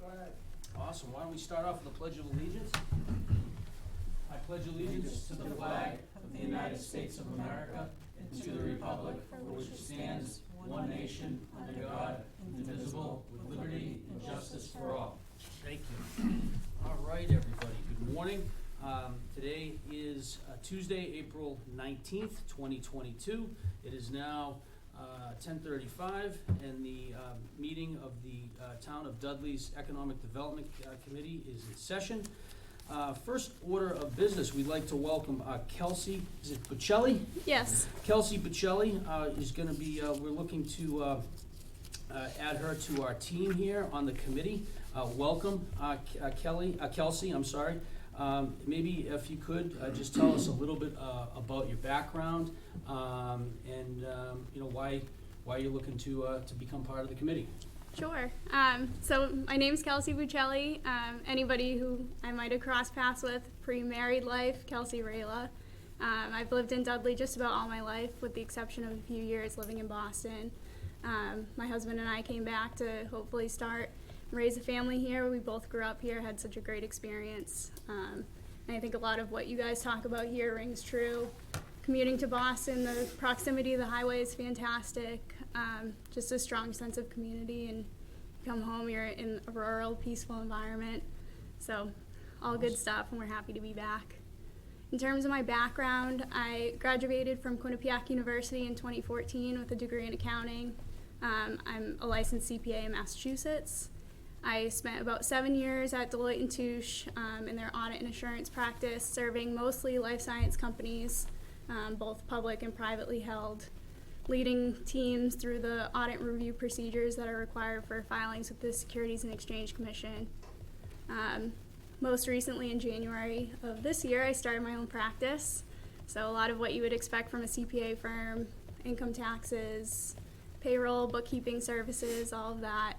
flag. Awesome. Why don't we start off with the Pledge of Allegiance? I pledge allegiance to the flag of the United States of America and to the republic for which it stands, one nation, under God, indivisible, with liberty and justice for all. Thank you. All right, everybody. Good morning. Today is Tuesday, April 19th, 2022. It is now 10:35, and the meeting of the Town of Dudley's Economic Development Committee is in session. First order of business, we'd like to welcome Kelsey, is it Buccelli? Yes. Kelsey Buccelli is going to be, we're looking to add her to our team here on the committee. Welcome, Kelsey, I'm sorry. Maybe if you could just tell us a little bit about your background and you know why you're looking to become part of the committee. Sure. So my name's Kelsey Buccelli. Anybody who I might have crossed paths with pre-married life, Kelsey Rayla. I've lived in Dudley just about all my life, with the exception of a few years living in Boston. My husband and I came back to hopefully start and raise a family here. We both grew up here, had such a great experience. And I think a lot of what you guys talk about here rings true. Commuting to Boston, the proximity of the highway is fantastic. Just a strong sense of community, and come home, you're in a rural, peaceful environment. So all good stuff, and we're happy to be back. In terms of my background, I graduated from Quinnipiac University in 2014 with a degree in accounting. I'm a licensed CPA in Massachusetts. I spent about 7 years at Deloitte & Touche in their audit and assurance practice, serving mostly life science companies, both public and privately held, leading teams through the audit and review procedures that are required for filings with the Securities and Exchange Commission. Most recently, in January of this year, I started my own practice. So a lot of what you would expect from a CPA firm, income taxes, payroll, bookkeeping services, all of that.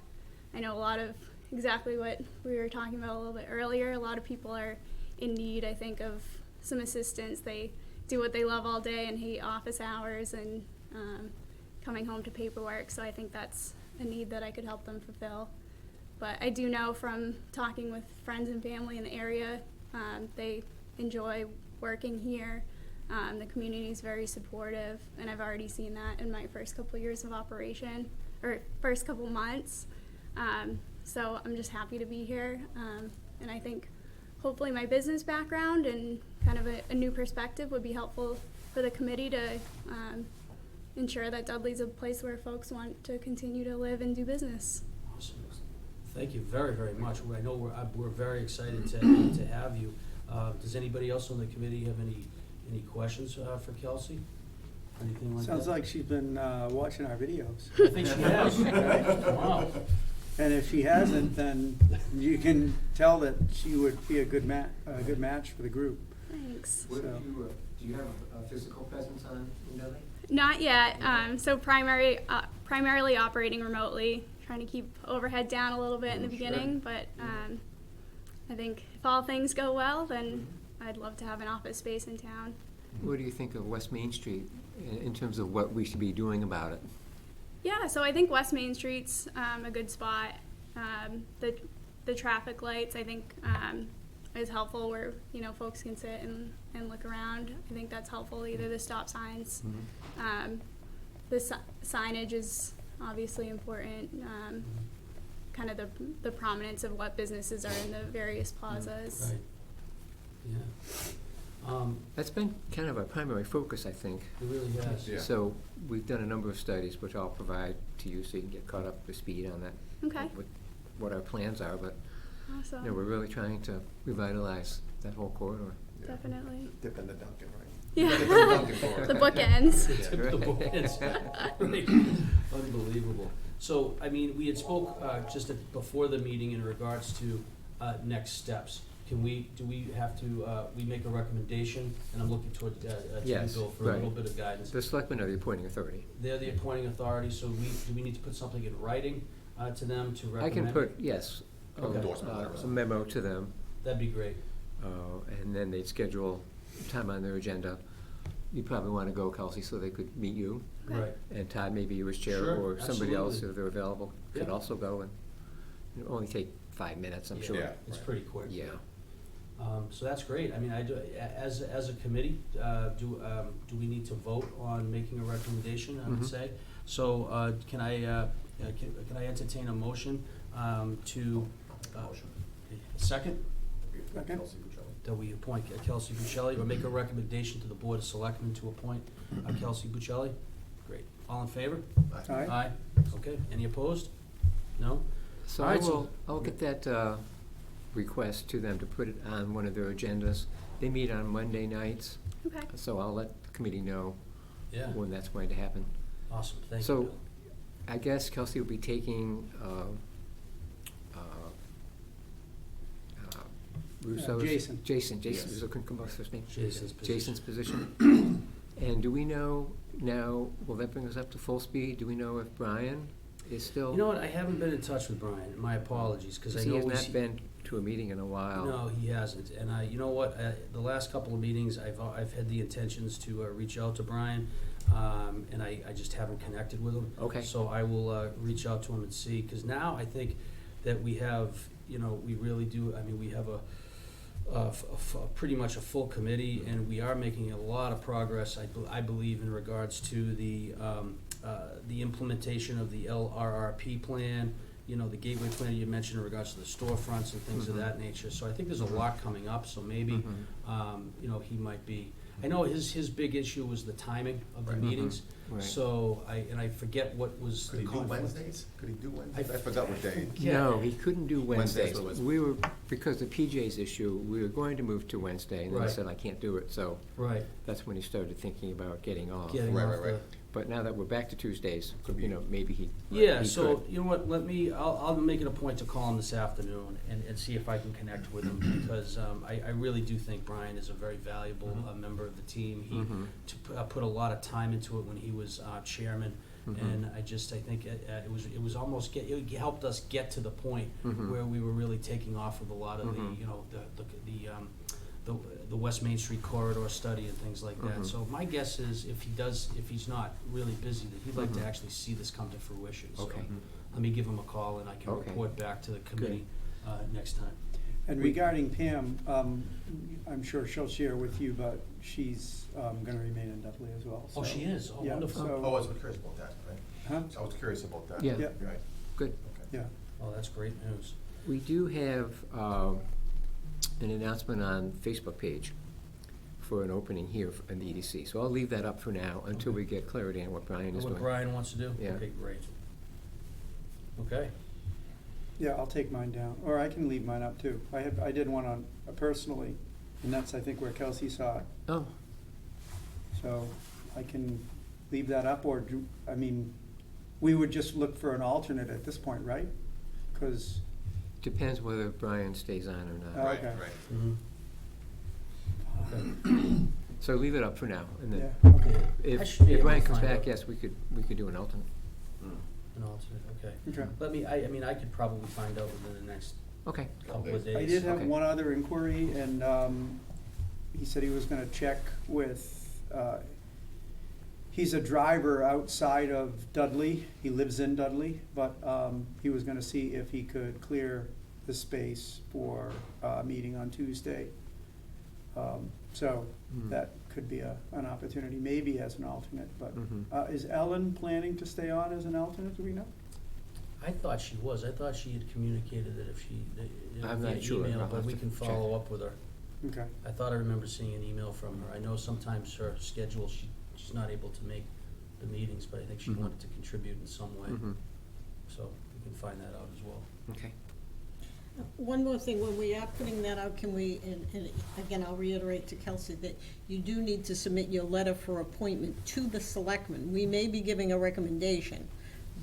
I know a lot of exactly what we were talking about a little bit earlier. A lot of people are in need, I think, of some assistance. They do what they love all day and hate office hours and coming home to paperwork, so I think that's a need that I could help them fulfill. But I do know from talking with friends and family in the area, they enjoy working here. The community is very supportive, and I've already seen that in my first couple years of operation, or first couple months. So I'm just happy to be here, and I think hopefully my business background and kind of a new perspective would be helpful for the committee to ensure that Dudley's a place where folks want to continue to live and do business. Awesome. Thank you very, very much. I know we're very excited to have you. Does anybody else on the committee have any questions for Kelsey? Anything like Sounds that? like she's been watching our videos. I think she has. Wow. And if she hasn't, then you can tell that she would be a good match for the group. Thanks. So. Do you have a physical presence in Dudley? Not yet. So primarily operating remotely, trying to keep overhead down a little bit in the beginning, but I think if all things go well, then I'd love to have an office space in town. What do you think of West Main Street in terms of what we should be doing about it? Yeah, so I think West Main Street's a good spot. The traffic lights, I think, is helpful where, you know, folks can sit and look around. I think that's helpful, either the stop signs. The signage is obviously important, kind of the prominence of what businesses are in the various plazas. Right. Yeah. That's been kind of our primary focus, I think. It really has. Yeah. So we've done a number of studies, which I'll provide to you so you can get caught up to speed on that. Okay. What our plans are, but Awesome. you know, we're really trying to revitalize that whole corridor. Yeah. Definitely. Dip in the Dunkin', right? Yeah. Dip in the Dunkin' for it. The bookends. The tip of the bookends. Right. Unbelievable. So, I mean, we had spoke just before the meeting in regards to next steps. Do we have to, we make a recommendation, and I'm looking toward Yes, Bill for right. a little bit of guidance. The selectmen are the appointing authority. They're the appointing authority, so do we need to put something in writing to them to recommend? I can put, yes, Okay. Endorsement letter. a memo to them, That'd be great. and then they'd schedule time on their agenda. You probably want to go, Kelsey, so they could meet you. Okay. Right. And Todd, maybe you as chair, Sure, or somebody else, absolutely. if they're available, could Yeah. also go, and it only take 5 minutes, I'm Yeah, sure. Yeah. It's Right. pretty quick. Yeah. So that's great. I mean, I do, as a committee, do we need to vote on making a recommendation, I would Mhm. say? So, can I entertain a motion, to, Motion. second, Okay. Kelsey Buccelli. that we appoint Kelsey Buccelli, or make a recommendation to the Board of Selectmen to appoint Kelsey Buccelli? Great. All in favor? Aye. Aye. Okay. Any opposed? No? So All right, so- I'll get that request to them to put it on one of their agendas. They meet on Monday nights, Okay. so I'll let the committee know Yeah. when that's going to happen. Awesome. Thank you, So, Bill. I guess Kelsey will be taking Russo's. Jason. Jason Yes. Russo, couldn't come up with his name. Jason's position. Jason's position. And do we know now, will that bring us up to full speed? Do we know if Brian is still? You know what, I haven't been in touch with Brian, my apologies, because I He know has we not been to a meeting in a while. No, he hasn't, and you know what, the last couple of meetings, I've had the intentions to reach out to Brian, and I just haven't connected with him. Okay. So I will reach out to him and see, because now I think that we have, we really do, I mean, we have pretty much a full committee, and we are making a lot of progress, I believe, in regards to the implementation of the LRRP plan, the gateway plan you mentioned in regards to the storefronts and things of Mhm. that nature. So I think there's a lot coming up, so maybe, Mhm. he might be, I know his big issue was the timing of the Right. meetings, Right. so I forget what was Could the he do conflict. Wednesdays? Could he do Wednesdays? I forgot what day. No, he couldn't do Wednesdays Wednesdays. was- We were, because of PJ's issue, we were going to move to Wednesday, and then he Right. said, I can't do it, so Right, that's when he started thinking about getting off. getting Right, off right, the. right. But now that we're back to Tuesdays, Could be- maybe he. Yeah, he so, could. you know what, I'll make it a point to call him this afternoon and see if I can connect with him, because I really do think Brian is a very valuable Mhm. member of the team. He Mhm. put a lot of time into it when he was chairman, Mhm. and I think it was almost, it helped us get to the point Mhm. where we were really taking off with a lot of the, Mhm. the West Main Street corridor study and things like that. Mhm. So my guess is, if he's not really busy, that he'd like to Mhm. actually see this come to fruition. So Okay. let me give him a call, and I can Okay. report back to the committee next time. And regarding Pam, I'm sure she'll share with you, but she's gonna remain in Dudley as well. Oh, so- she is? Oh, yeah, wonderful. so- Oh, I was curious about that, right? Huh? I was curious about that. Yeah. Yeah. Right, Good. okay. Yeah, Oh, that's great news. We do have an announcement on Facebook page for an opening here in the EDC. So I'll leave that up for now until we get clarity on what Brian is What doing. Brian wants to do? Yeah. Okay, great. Okay, yeah, I'll take mine down, or I can leave mine up too. I did one on, personally, and that's, I think, where Kelsey saw it. Oh, So I can leave that up, or we would just look for an alternate at this point, right? Because, depends whether Brian stays on or not. Right, okay. right. mhm. So leave it up for now, and yeah, then okay, I if should be able Brian to comes find back, out. yes, we could do an alternate. An alternate, okay. okay. Let me, I could probably find out within the next Okay. couple of days. I did have Okay. one other inquiry, and he said he was gonna check with, he's a driver outside of Dudley, he lives in Dudley, but he was gonna see if he could clear the space for a meeting on Tuesday. So Hmm. that could be an opportunity, maybe as an alternate, but Mhm. is Ellen planning to stay on as an alternate, do we know? I thought she was. I thought she had communicated that if she, I'm via not sure. email, I'll but have we to can check. follow up with her. Okay, I thought I remember seeing an email from her. I know sometimes her schedule, she's not able to make the meetings, but I think she Mhm. wanted to contribute in some way. Mhm. So we can find that out as well. Okay. One more thing, when we are putting that out, can we, and again, I'll reiterate to Kelsey, that you do need to submit your letter for appointment to the selectmen. We may be giving a recommendation,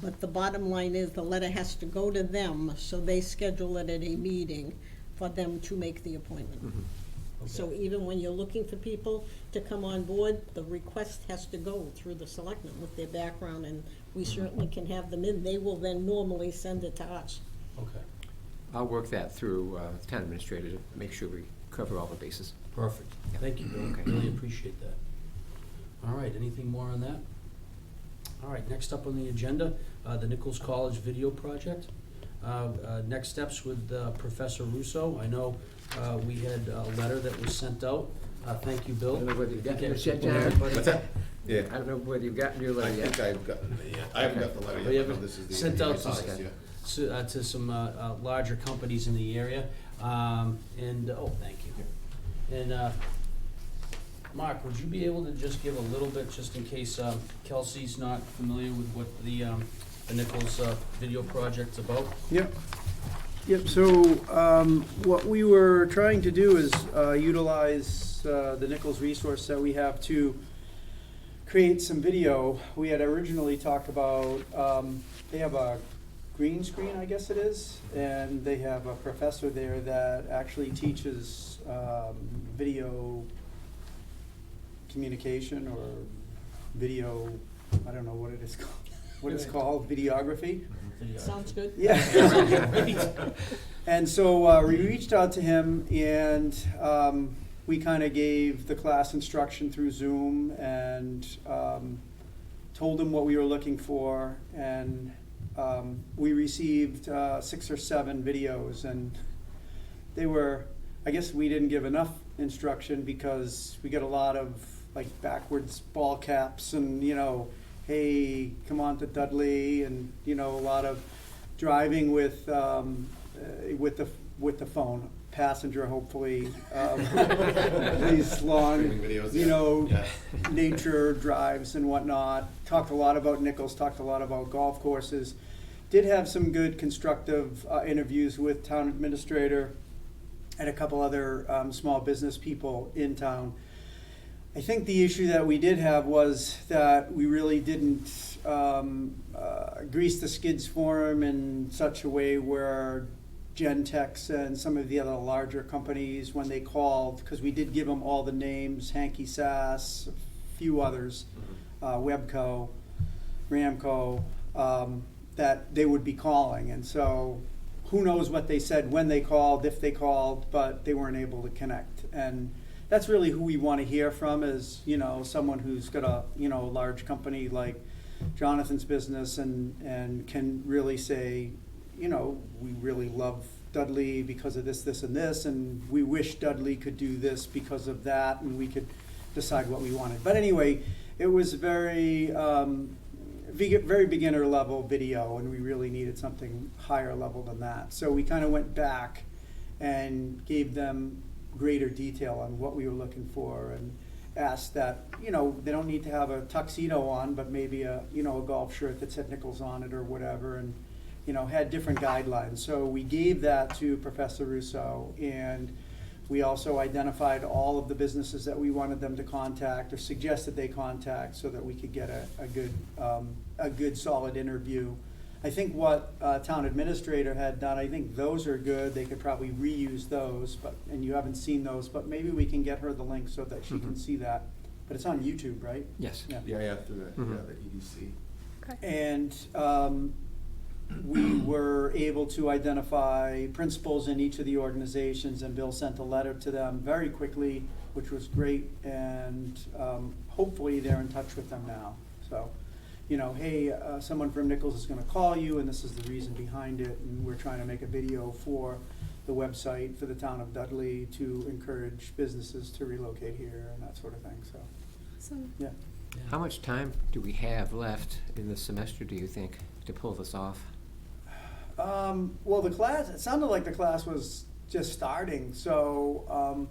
but the bottom line is the letter has to go to them, so they schedule it at a meeting for them to make the appointment. Mhm. So Okay. even when you're looking for people to come on board, the request has to go through the selectmen with their background, and we certainly can have them in. They will then normally send it to us. Okay, I'll work that through the town administrator to make sure we cover all the bases. perfect. Yeah. Thank you, Bill. Okay. Really appreciate that. All right, anything more on that? All right, next up on the agenda, the Nichols College video project. next steps with Professor Russo. I know we had a letter that was sent out. Thank you, I Bill. don't know whether you've got Okay, your shut well, down. everybody- What's that? Yeah, I don't know whether you've gotten your I letter think yet. I've gotten, I haven't got the letter We yet, but haven't this is the. sent out size, to- yeah. to some larger companies in the area. And, oh, thank you. And, Mark, would you be able to just give a little bit, just in case Kelsey's not familiar with what the Nichols video project's about? Yep. Yep, so what we were trying to do is utilize the Nichols resource that we have to create some video. We had originally talked about, they have a green screen, I guess it is, and they have a professor there that actually teaches video communication or video, I don't know what it is called, what it's called, videography. Video. Sounds good. Yeah. And so we reached out to him and we kind of gave the class instruction through Zoom and told him what we were looking for. And we received 6 or 7 videos, and they were, I guess we didn't give enough instruction because we got a lot of like backwards ball caps and, you know, hey, come on to Dudley, and, you know, a lot of driving with the phone, passenger hopefully, these long, Streaming videos, you yeah. know, Yeah. nature drives and whatnot. Talked a lot about Nichols, talked a lot about golf courses. Did have some good constructive interviews with town administrator and a couple other small business people in town. I think the issue that we did have was that we really didn't grease the skids for them in such a way where Gentex and some of the other larger companies, when they called, because we did give them all the names, Hankey Sass, a few others, Webco, Ramco, that they would be calling. And so who knows what they said when they called, if they called, but they weren't able to connect. And that's really who we want to hear from is, you know, someone who's got a, you know, a large company like Jonathan's business and can really say, you know, we really love Dudley because of this, this, and this, and we wish Dudley could do this because of that, and we could decide what we wanted. But anyway, it was very beginner level video, and we really needed something higher level than that. So we kind of went back and gave them greater detail on what we were looking for, and asked that, you know, they don't need to have a tuxedo on, but maybe a, you know, a golf shirt that said Nichols on it or whatever, and, you know, had different guidelines. So we gave that to Professor Russo, and we also identified all of the businesses that we wanted them to contact or suggested they contact so that we could get a good solid interview. I think what town administrator had done, I think those are good. They could probably reuse those, but, and you haven't seen those, but maybe we can get her the link so that she can see that. But it's on YouTube, right? Yes. Yeah, through the, the EDC. And we were able to identify principals in each of the organizations, and Bill sent a letter to them very quickly, which was great, and hopefully they're in touch with them now. So, you know, hey, someone from Nichols is gonna call you, and this is the reason behind it, and we're trying to make a video for the website for the town of Dudley to encourage businesses to relocate here and that sort of thing, so, Awesome. yeah. How much time do we have left in the semester, do you think, to pull this off? Well, the class, it sounded like the class was just starting, so,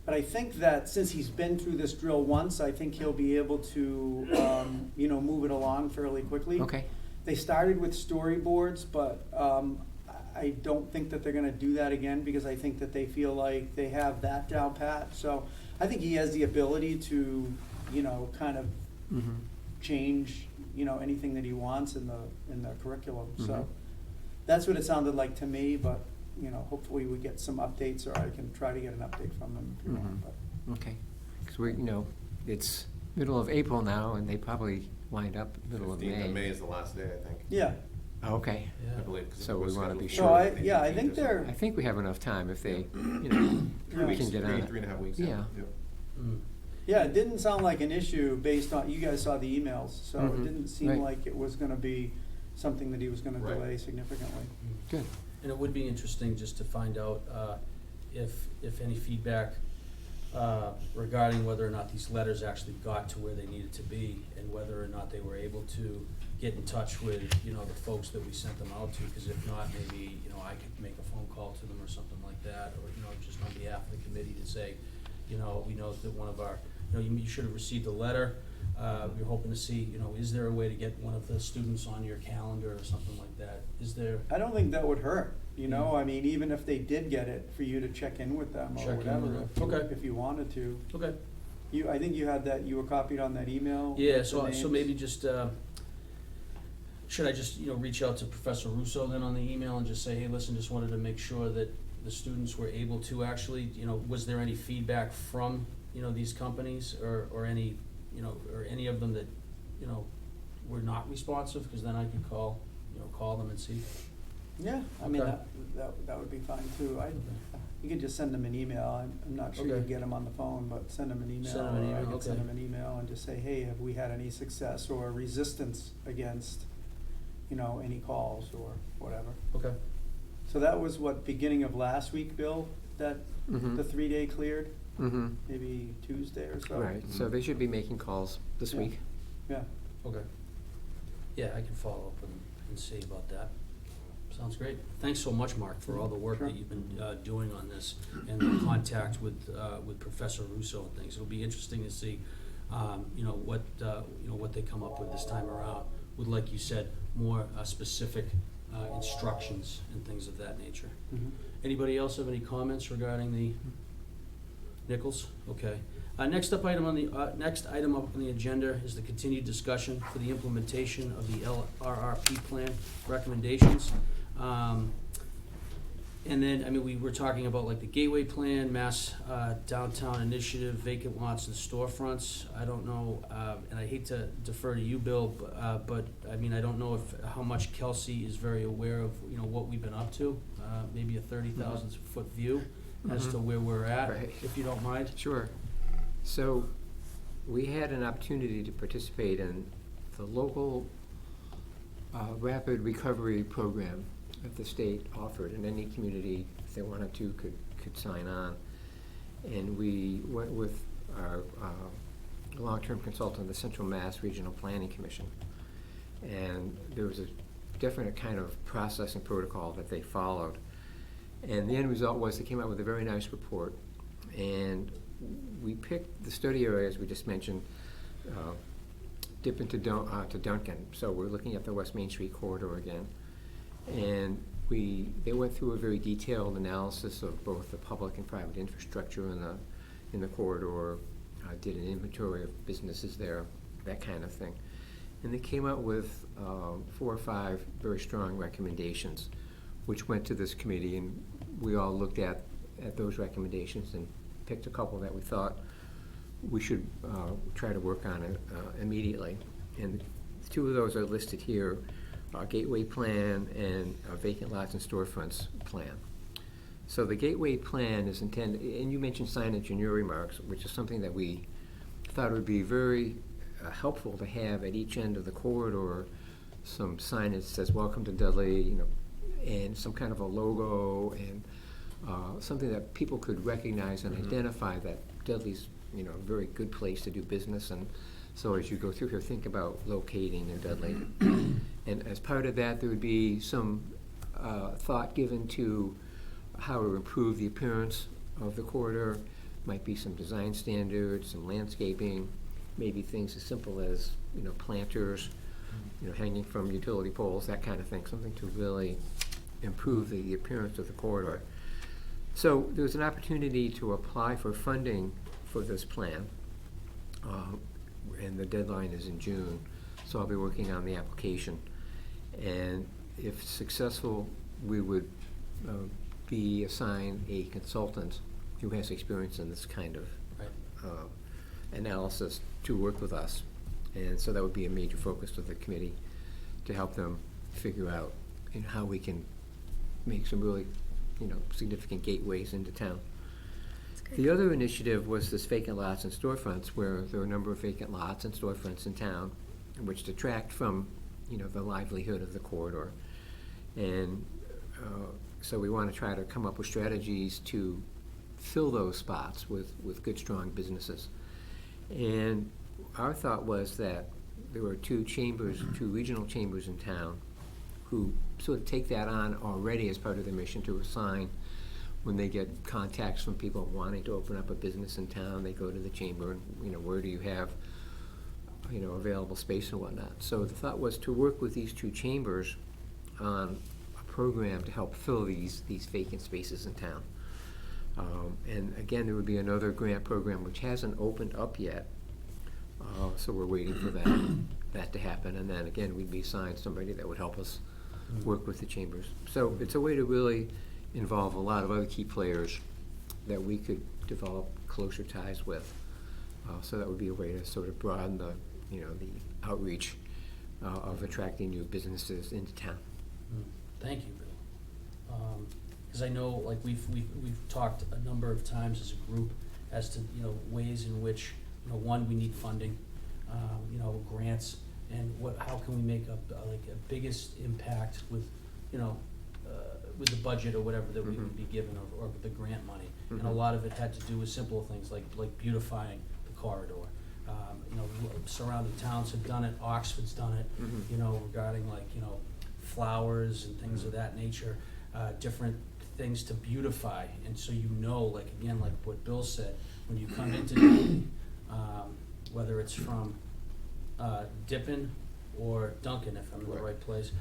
but I think that since he's been through this drill once, I think he'll be able to, you know, move it along fairly quickly. Okay. They started with storyboards, but I don't think that they're gonna do that again because I think that they feel like they have that down pat. So I think he has the ability to, you know, kind of change, you know, anything that he wants in the curriculum. So that's what it sounded like to me, but, you know, hopefully we get some updates, or I can try to get an update from them if you want, but. Okay. Because we're, you know, it's middle of April now, and they probably wind up middle of 15th of May. May is the last day, I think. Yeah, Okay. I believe. 'cause So it we was wanna be scheduled sure. for So I 15th think or they're- something. I think we have enough time if they, you know, 3 Yeah. weeks, can get on it. 3.5 weeks. Yeah. yeah, it didn't sound like an issue based on, you guys saw the emails, so it Mhm. didn't seem Right. like it was gonna be something that he was gonna Right. delay significantly. Good. And it would be interesting just to find out if any feedback regarding whether or not these letters actually got to where they needed to be, and whether or not they were able to get in touch with, you know, the folks that we sent them out to, because if not, maybe, you know, I could make a phone call to them or something like that, or, you know, just on behalf of the committee to say, you know, we know that one of our, you know, you should have received a letter. We're hoping to see, you know, is there a way to get one of the students on your calendar or something like that? Is there? I don't think that would hurt, you know, I mean, even if they did get it, for you to check in with them Check or in whatever, with them. if you, Okay. if you wanted to. Okay. I think you had that, you were copied on that email? Yeah, with the so names? maybe just, should I just, you know, reach out to Professor Russo then on the email and just say, hey, listen, just wanted to make sure that the students were able to actually, you know, was there any feedback from, you know, these companies or any, you know, or any of them that, you know, were not responsive? Because then I could call, you know, call them and see. Yeah, I mean, Okay. that would be fine too. You could just send them an email. I'm not sure you Okay. can get them on the phone, but send them an email. Send them an or I email, could send okay. them an email and just say, hey, have we had any success or resistance against, you know, any calls or whatever. Okay. So that was what, beginning of last week, Bill, that Mhm. the 3-day cleared? Mm-hmm. Maybe Tuesday or so? Right, so they should be making calls this Yeah. week. Yeah. Okay. Yeah, I can follow up and see about that. Sounds great. Thanks so much, Mark, for all the work Sure. that you've been doing on this and the contact with Professor Russo and things. It'll be interesting to see, you know, what they come up with this time around. With, like you said, more specific instructions and things of that nature. Mhm. Anybody else have any comments regarding the Nichols? Okay. Next item up on the agenda is the continued discussion for the implementation of the LRRP plan recommendations. And then, I mean, we were talking about like the Gateway Plan, Mass Downtown Initiative, vacant lots and storefronts. I don't know, and I hate to defer to you, Bill, but I mean, I don't know how much Kelsey is very aware of, you know, what we've been up to. Maybe a 30,000 foot view as to where we're at, Right. if you don't mind. Sure. So, we had an opportunity to participate in the local rapid recovery program that the state offered, and any community, if they wanted to, could sign on. And we went with our long-term consultant, the Central Mass Regional Planning Commission. And there was a definite kind of process and protocol that they followed. And the end result was they came out with a very nice report. And we picked the study areas we just mentioned, dip into Duncan. So we're looking at the West Main Street corridor again. And they went through a very detailed analysis of both the public and private infrastructure in the corridor, did an inventory of businesses there, that kind of thing. And they came out with 4 or 5 very strong recommendations, which went to this committee, and we all looked at those recommendations and picked a couple that we thought we should try to work on it immediately. And 2 of those are listed here, Gateway Plan and Vacant Lots and Storefronts Plan. So the Gateway Plan is intended, and you mentioned signage in your remarks, which is something that we thought would be very helpful to have at each end of the corridor, some signage that says "Welcome to Dudley," you know, and some kind of a logo and something that people could recognize and identify that Dudley's, you know, a very good place to do business. And so as you go through here, think about locating in Dudley. And as part of that, there would be some thought given to how to improve the appearance of the corridor. Might be some design standards, some landscaping, maybe things as simple as, you know, planters, you know, hanging from utility poles, that kind of thing, something to really improve the appearance of the corridor. So there's an opportunity to apply for funding for this plan, and the deadline is in June, so I'll be working on the application. And if successful, we would be assigned a consultant who has experience in this kind of analysis to work with us. And so that would be a major focus of the committee, to help them figure out, you know, how we can make some really, you know, significant gateways into town. The other initiative was this vacant lots and storefronts, where there are a number of vacant lots and storefronts in town, which detract from the livelihood of the corridor. And so we want to try to come up with strategies to fill those spots with good, strong businesses. And our thought was that there were two regional chambers in town who sort of take that on already as part of their mission to assign. When they get contacts from people wanting to open up a business in town, they go to the chamber and, where do you have, available space and whatnot. So the thought was to work with these two chambers on a program to help fill these vacant spaces in town. And again, there would be another grant program which hasn't opened up yet, so we're waiting for that to happen. And then again, we'd be assigned somebody that would help us work with the chambers. So it's a way to really involve a lot of other key players that we could develop closer ties with. So that would be a way to sort of broaden the outreach of attracting new businesses into town. Thank you, Bill. Because I know, like, we've talked a number of times as a group as to, ways in which, one, we need funding, grants, and how can we make a biggest impact with, with the budget or whatever that we would be given, or the grant money. And a lot of it had to do with simple things like beautifying the corridor. Surrounding towns have done it, Oxford's done it, regarding flowers and things of that nature, different things to beautify. And so like what Bill said, when you come into Dudley, whether it's from Dippin or Duncan, if I'm in the right place,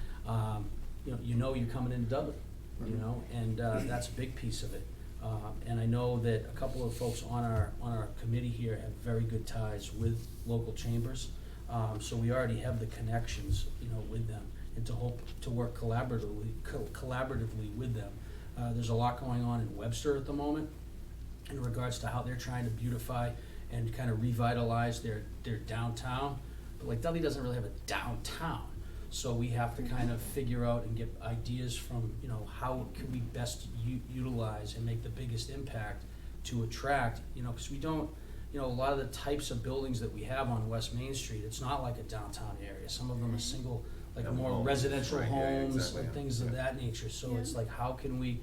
you're coming into Dudley, and that's a big piece of it. And I know that a couple of folks on our committee here have very good ties with local chambers, so we already have the connections, with them, and to hope to work collaboratively with them. There's a lot going on in Webster at the moment in regards to how they're trying to beautify and kind of revitalize their downtown. But Dudley doesn't really have a downtown. So we have to kind of figure out and get ideas from, how can we best utilize and make the biggest impact to attract, because we don't, a lot of the types of buildings that we have on West Main Street, it's not like a downtown area. Some of them are single, more homes, residential right, yeah, homes exactly, and things of that nature. So it's how can we,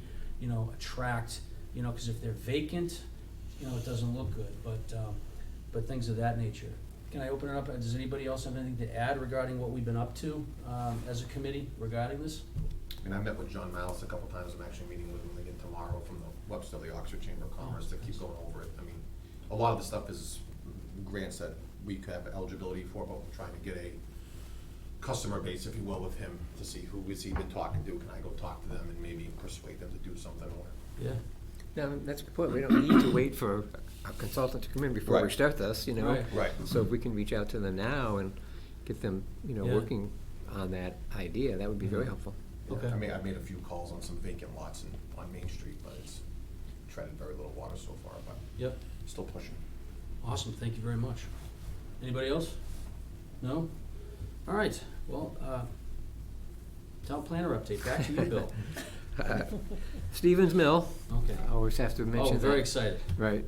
attract, because if they're vacant, it doesn't look good, but things of that nature. Can I open it up? Does anybody else have anything to add regarding what we've been up to as a committee regarding this? And I met with John Mouse a couple times. I'm actually meeting with him again tomorrow from the Webster, the Oxford Chamber of Commerce, to keep going over it. I mean, a lot of the stuff is grants that we could have eligibility for, but we're trying to get a customer base, if you will, with him to see who has he been talking to. Can I go talk to them and maybe persuade them to do something? Yeah. No, that's a good point. We don't need to wait for a consultant to come in before we Right. start this, Right. So if we can reach out to them now and get them, Yeah. working on that idea, that would be very helpful. Okay. I made a few calls on some vacant lots on Main Street, but it's treaded very little water so far, but Yep. still pushing. Awesome. Thank you very much. Anybody else? No? All right. Well, town planner update. Back to you, Bill. Stevens Mill, Okay. I always have to mention Oh, very that. excited. Right.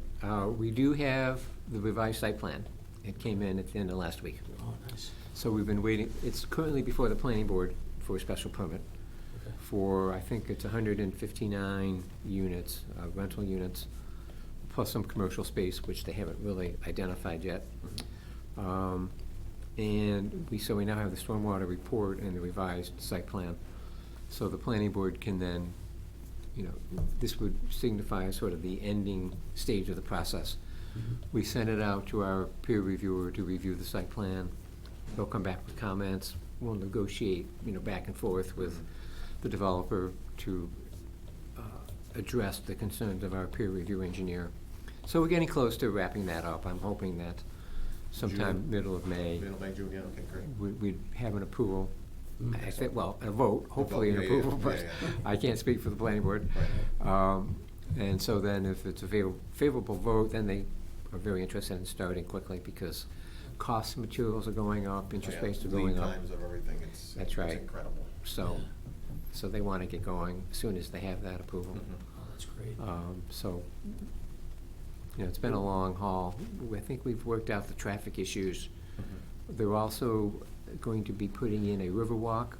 We do have the revised site plan. It came in at the end of last week. Oh, nice. So we've been waiting. It's currently before the planning board for a special permit Okay. for, I think it's 159 units, rental units, plus some commercial space, which they haven't really identified yet. And so we now have the stormwater report and the revised site plan. So the planning board can then, this would signify sort of the ending stage of the process. We send it out to our peer reviewer to review the site plan. They'll come back with comments. We'll negotiate, back and forth with the developer to address the concerns of our peer review engineer. So we're getting close to wrapping that up. I'm hoping that sometime June. middle of May, Middle of May, June, yeah, okay, great. we'd have an approval. I think, well, a vote, hopefully an yeah, yeah, approval, but yeah, yeah. I can't speak for the planning board. And so then if it's a favorable vote, then they are very interested in starting quickly because costs of materials are going up, interest Yeah, rates are going up. Lead times of everything, That's right. It's incredible. So they want to get going as soon as they have that approval. Oh, that's great. So, it's been a long haul. I think we've worked out the traffic issues. There also going to be putting in a Riverwalk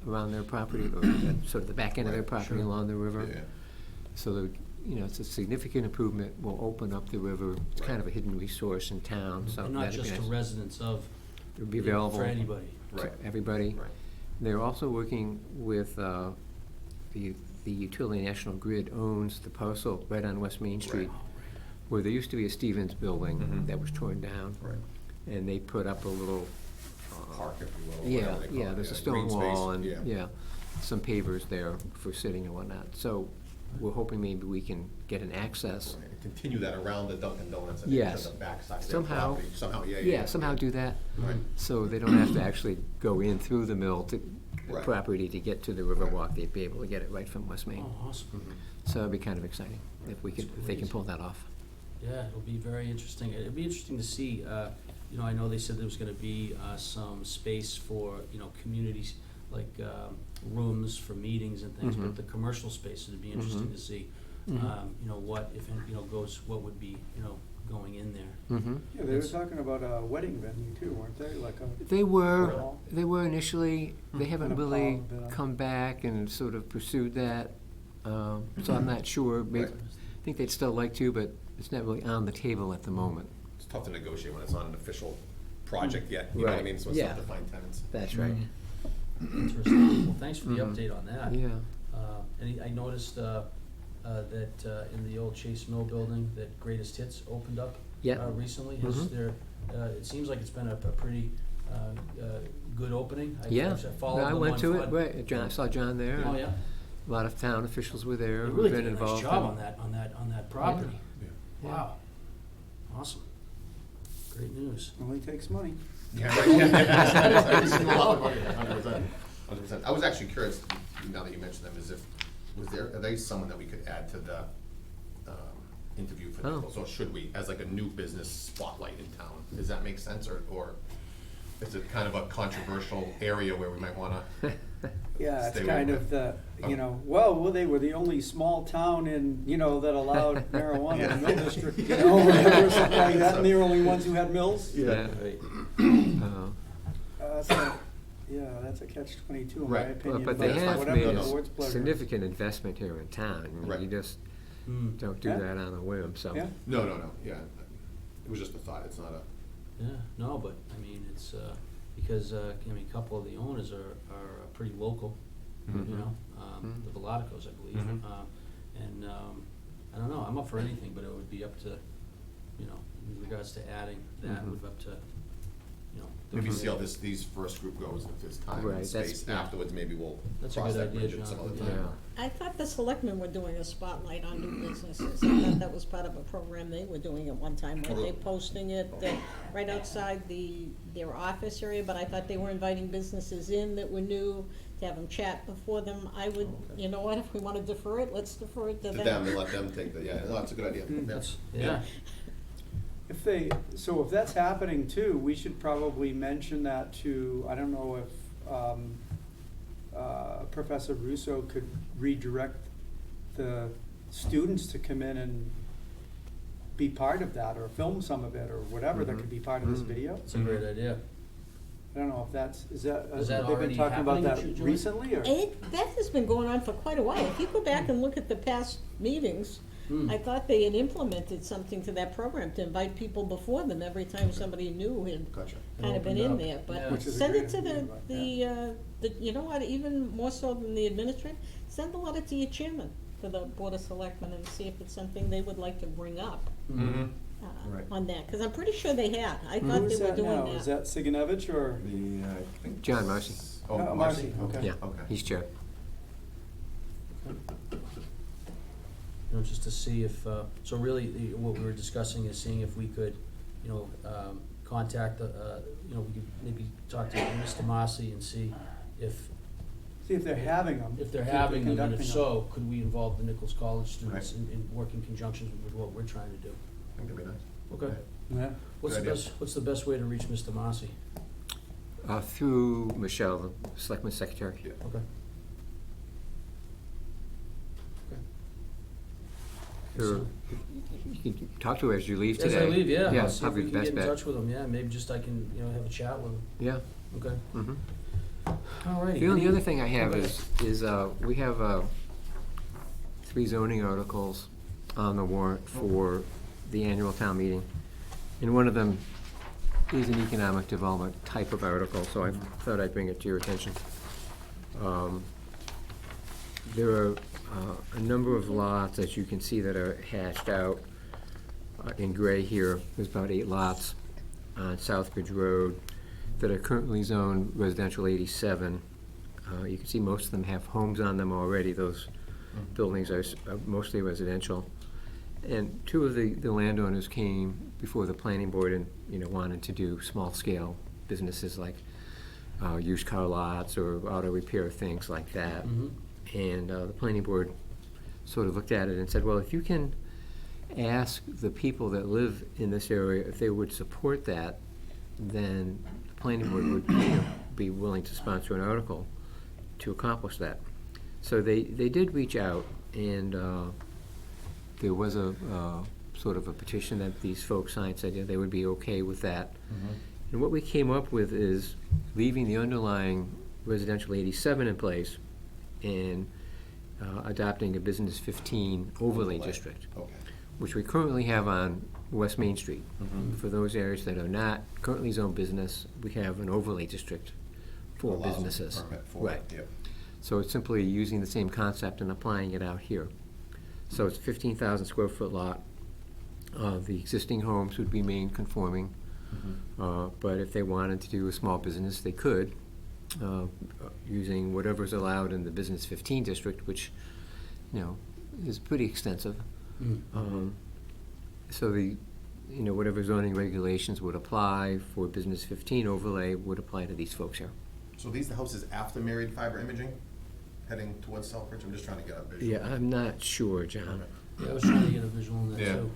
around their property, or sort of the back end of their Right, property sure. along the river. Yeah. So that, it's a significant improvement, will open up the river. It's kind of a hidden resource in town, so And not that'd be just to nice. residents of, It would be available for anybody. to Right. everybody. Right. They're also working with, the utility National Grid owns the parcel right on West Main Street, where there used to be a Stevens building Mhm. that was torn down. Right. And they put up a little. Park, if you will. Yeah, whatever they call yeah, it, there's a yeah, stone green space, wall and, yeah, some pavers there for sitting and whatnot. So we're hoping maybe we can get an access. Right, and continue that around the Dunkin' Donuts and Yes. into the backside of their Somehow. property. Somehow, yeah. Yeah, somehow do that, Right. so they don't have to actually go in through the mill to, Right. property to get to the Riverwalk. They'd be able to get it right from West Main. Oh, awesome. Mhm. So it'd be kind of exciting if we could, That's if they can great. pull that off. Yeah, it'll be very interesting. It'll be interesting to see, I know they said there was gonna be, some space for, communities, like, rooms for meetings and things, but Mhm. the commercial space, it'd be interesting Mhm. to see, Mhm. what, if, what would be, going in there. Mm-hmm. Yeah, they were talking about a wedding venue too, weren't they? Like a, They were, Well- they were initially, they haven't And a really pub, come back and sort of pursued that. So I'm not sure, maybe, Right. I think they'd still like to, but it's not really on the table at the moment. It's tough to negotiate when it's not an official project yet, you know what I Right. mean? So it's Yeah. tough to find tenants. That's right. Interesting. Well, thanks for the Mhm. update on that. Yeah. And I noticed, that, in the old Chase Mill building, that Greatest Hits opened up. Yeah. Recently, has Mhm. there, it seems like it's been a pretty, good opening. Yeah, I've followed I the went one to it, flood. right, John, I saw John there. Oh, and yeah? A lot of town officials were there, They who've really been did a nice involved. job in- on that property. Yeah. Wow. Awesome. Great news. only takes money. Yeah, right, yeah. It's a lot of money, 100%. 100%. I was actually curious, now that you mentioned them, are they someone that we could add to the interview for Oh. Nichols? Or should we, as like a new business spotlight in town? Does that make sense, or is it kind of a controversial area where we might wanna? Yeah, it's Stay kind away of from the, Okay. well, they were the only small town in, that allowed marijuana in the mill district, or something like that, and they were the only ones who had mills. Yeah. Right. That's a catch-22 in my Right. opinion. But they that's have whatever made the a board's pleasure. significant investment here in town. I mean, Right. You just Hmm. don't do Yeah. that on a whim, so. Yeah. No, yeah. It was just a thought, it's not a, Yeah, no, but, I mean, it's, because, a couple of the owners are pretty local, Mhm. Mhm. the Veladicos, I believe. Mhm. And, I don't know, I'm up for anything, but it would be up to, in regards to adding that, Mhm. would be up to, maybe see how these first group goes, if there's time Right, and that's- space yeah. afterwards, maybe we'll That's a cross good that idea, bridge at some John. other Yeah. time. I thought the selectmen were doing a spotlight on new businesses. I thought that was part of a program they were doing at one time. Weren't they posting it right outside their office area? But I thought they were inviting businesses in that were new, to have them chat before them. I would, Okay. you know what, if we wanna defer it, let's defer it to To them. them, and let them take no, that's a good idea. That's, yeah. If that's happening too, we should probably mention that to, I don't know if Professor Russo could redirect the students to come in and be part of that, or film some of it, or whatever that Mhm. could be part of this Mhm. video. It's a great idea. I don't know if that's, Is that they've been already talking about happening, that Julie? recently, or? That has been going on for quite a while. If you go back and look at the past meetings, Hmm. I thought they had implemented something to that program to invite people before them every time somebody new had Gotcha. kind of been Opened in up. there, Yeah. but Which is a send great it to idea, you know what, even more so than the administrator, send a letter to your chairman for the Board of Selectmen and see if it's something they would like to bring up Mm-hmm. Right. on that, because I'm pretty sure they had. I thought Who they is were that doing now? that. Is that Siganovich or? I think. John Marcy. Oh, Oh, Marcy, Marcy, okay. Yeah, Okay. he's chair. Just to see if, so really, what we were discussing is seeing if we could, contact, we could maybe talk to Mr. Massey and see if See if they're having them. they're having them, and if conducting so, could we involve the Nichols College students Right. in work in conjunction with what we're trying to do? I think that'd be nice. Okay. Yeah. What's the Good idea. what's the best way to reach Mr. Massey? Through Michelle, the selectman secretary. Yeah. Okay. Or you can talk to her as you leave As today. I leave, yeah, Yeah, I'll see if probably we the can best get in bet. touch with him, yeah, maybe just I can, have a chat with him. Yeah, Okay. Mhm. All right. The only other thing I have is we have 3 zoning articles on the warrant for the annual town meeting. And one of them is an economic development type of article, so I thought I'd bring it to your attention. There are a number of lots, as you can see, that are hashed out in gray here. There's about 8 lots on Southbridge Road that are currently zoned residential 87. You can see most of them have homes on them already. Those buildings are mostly residential. And 2 of the landowners came before the planning board and, wanted to do small-scale businesses like used car lots or auto repair, things like that. And the planning board sort of looked at it and said, well, if you can ask the people that live in this area if they would support that, then the planning board would be willing to sponsor an article to accomplish that. So they did reach out, and there was a sort of a petition that these folks signed, said they would be okay with that. And what we came up with is leaving the underlying residential 87 in place and adopting a business 15 overlay district, Okay. which we currently have on West Main Street. For those areas that are not currently zoned business, we have an overlay district for Allows them businesses. permit for it, Right. yep. So it's simply using the same concept and applying it out here. So it's a 15,000 square foot lot. The existing homes would remain conforming, but if they wanted to do a small business, they could, using whatever's allowed in the business 15 district, which, is pretty extensive. So whatever zoning regulations would apply for business 15 overlay would apply to these folks here. So these the houses after Married Fiber Imaging, heading towards Southbridge? I'm just trying to get a visual. Yeah, I'm not sure, John. Yeah, I was trying to get a visual on that Yeah. too.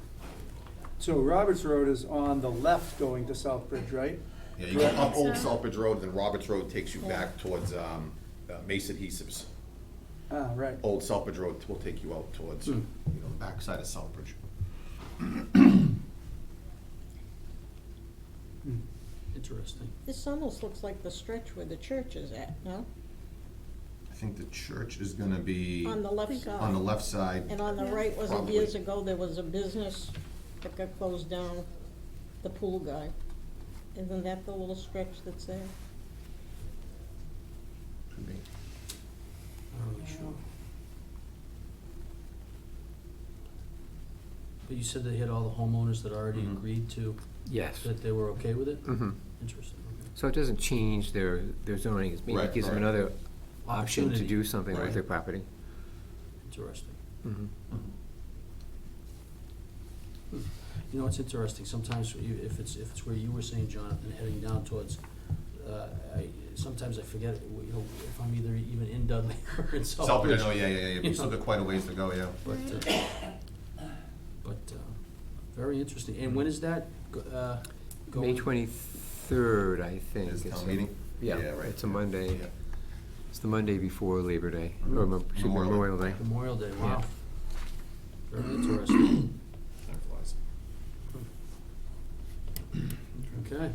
So Roberts Road is on the left going to Southbridge, right? Yeah, you go up Old So- Southbridge Road, then Roberts Road takes you back towards Mace Adhesives. Ah, right. Old Southbridge Road will take you out towards, the backside of Southbridge. Interesting. This almost looks like the stretch where the church is at, no? I think the church is gonna be On the left side. on the left side. And on the right, wasn't Probably. years ago, there was a business that got closed down, the pool guy. Isn't that the little stretch that's there? Could be. I'm not sure. But you said they had all the homeowners that already agreed to, Yes. that they were okay with it? Mm-hmm. Interesting, okay. So it doesn't change their zoning, it maybe Right, gives them right. another option to Opportunity. do something with Right. their property. Interesting. Mhm. You know, it's interesting, sometimes if it's where you were saying, Jonathan, heading down towards, sometimes I forget, if I'm either even in Dudley or in Southbridge, Southbridge. oh, yeah, we still got quite a ways to go, yeah. But, very interesting. And when is that, May going? 23rd, I think. Is It's town a- meeting? Yeah, Yeah, right, it's a yeah. Monday. Yeah. It's the Monday before Labor Day, or Memorial Day. Memorial Day, wow. Yeah. Very interesting. Time flies. Okay.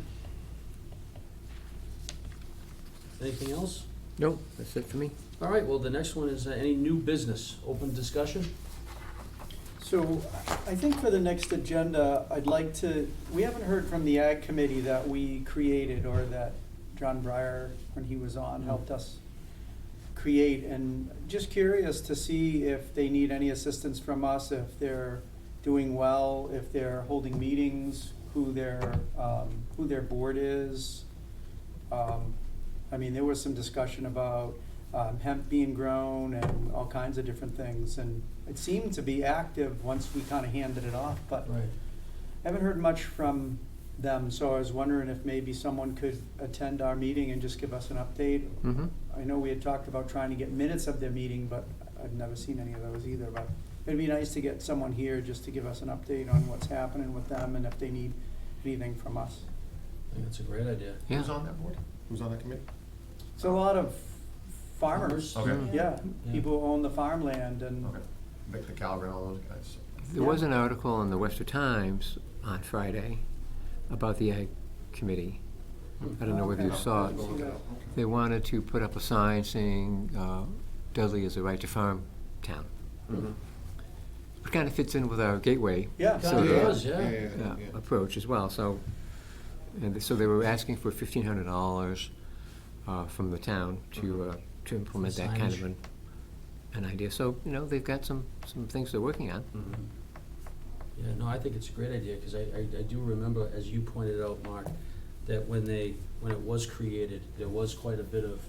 Anything else? Nope, that's it for me. All right, well, the next one is any new business, open discussion? So I think for the next agenda, I'd like to, we haven't heard from the Ag Committee that we created or that John Breyer, when he was on, helped us create. And just curious to see if they need any assistance from us, if they're doing well, if they're holding meetings, who their board is. I mean, there was some discussion about hemp being grown and all kinds of different things. And it seemed to be active once we kind of handed it off, but Right. haven't heard much from them. So I was wondering if maybe someone could attend our meeting and just give us an update. Mm-hmm. I know we had talked about trying to get minutes of their meeting, but I've never seen any of those either. But it'd be nice to get someone here just to give us an update on what's happening with them and if they need anything from us. I think that's a great idea. Yeah. Who's on that board? Who's on that committee? So a lot of farmers, Okay. yeah, Yeah. people who own the farmland and Okay. Victor Calgren, all those guys. There was an article in the Western Times on Friday about the Ag Committee. I don't know whether you Okay. saw it. See that. They wanted to put up a sign saying, Dudley is a right to farm town. It kind of fits in with our gateway Yeah. So Kinda yeah. does, yeah. approach as well, so, so they were asking for $1,500 from the town to implement that kind of Signage. an idea. So, they've got some things they're working on. Yeah, no, I think it's a great idea, because I do remember, as you pointed out, Mark, that when it was created, there was quite a bit of,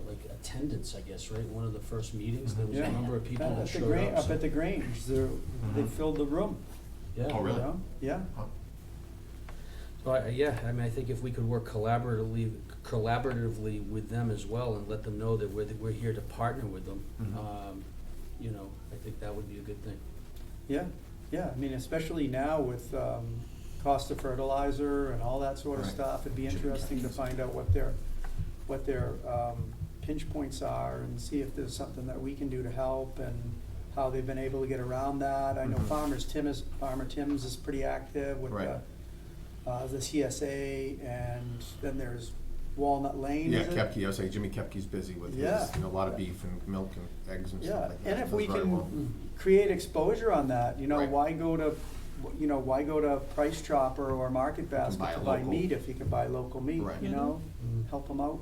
like, attendance, I guess, right? One of the first meetings, there was a Yeah. number of people At that the showed Grange, up. up so- at the Grange, they filled the room. Yeah. Oh, really? You know? Yeah. So, I think if we could work collaboratively with them as well, and let them know that we're here to partner with them, I think that would be a good thing. Yeah, I mean, especially now with cost of fertilizer and all that sort of Right. stuff, it'd be interesting to find out what their pinch points are and see if there's something that we can do to help and how they've been able to get around that. I know Farmer Tim's is pretty active with Right. the CSA, and then there's Walnut Lane, Yeah, is it? Kepke, I was saying Jimmy Kepke's busy with his, Yeah. a lot of beef and milk and eggs and stuff Yeah, like that. and if Does we very well. can create exposure on that, Right. why go to Price Chopper or Market Basket buy to a buy local. meat if you can buy local meat, Right. Mhm. help them out.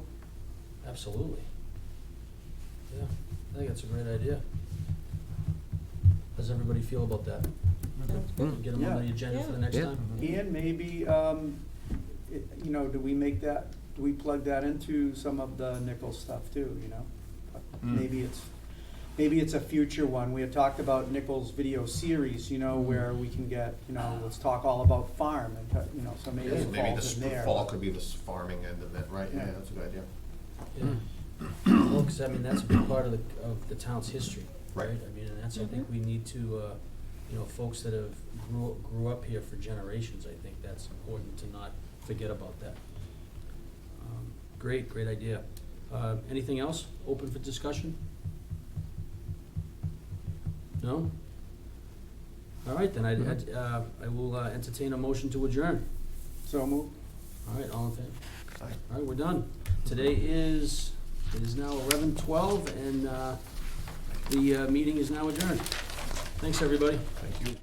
Absolutely. Yeah, I think that's a great idea. How does everybody feel about that? Get them on the agenda for the next Yeah. time? And maybe, do we plug that into some of the nickel stuff too, Maybe it's a future one. We had talked about Nichols' video series, where we can get, let's talk all about farm and, so maybe it Maybe falls in the there. fall could be the farming end of it, right? Yeah, Yeah. that's a good idea. Yeah. Well, 'cause that's a big part of the town's history, right? Right. I mean, and I think we need to, folks that have grew up here for generations, I think that's important to not forget about that. Great idea. Anything else open for discussion? No? All right, then I will entertain a motion to adjourn. So move. All right, all in favor? Aye. All right, we're done. Today it is now 11:12, and the meeting is now adjourned. Thanks, everybody. Thank you.